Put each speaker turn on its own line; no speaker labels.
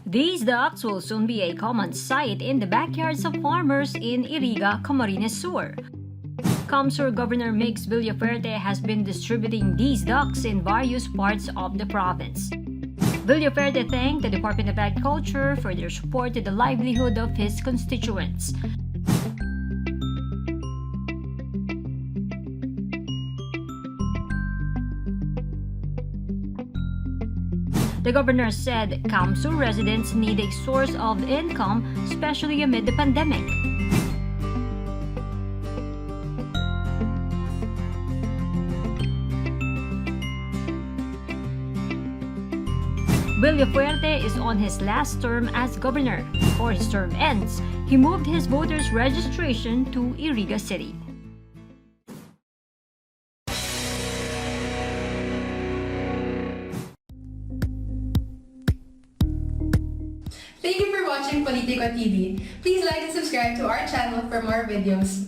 These ducks will soon be a common sight in the backyards of farmers in Iriga, Camarines Sur. Camsur Governor Mix Villafuerte has been distributing these ducks in various parts of the province. Villafuerte thanked the Department of Agriculture for their support to the livelihood of his constituents. The governor said Camsur residents need a source of income, especially amid the pandemic. Villafuerte is on his last term as governor. Before his term ends, he moved his voters' registration to Iriga City.
Thank you for watching Politico TV. Please like and subscribe to our channel for more videos.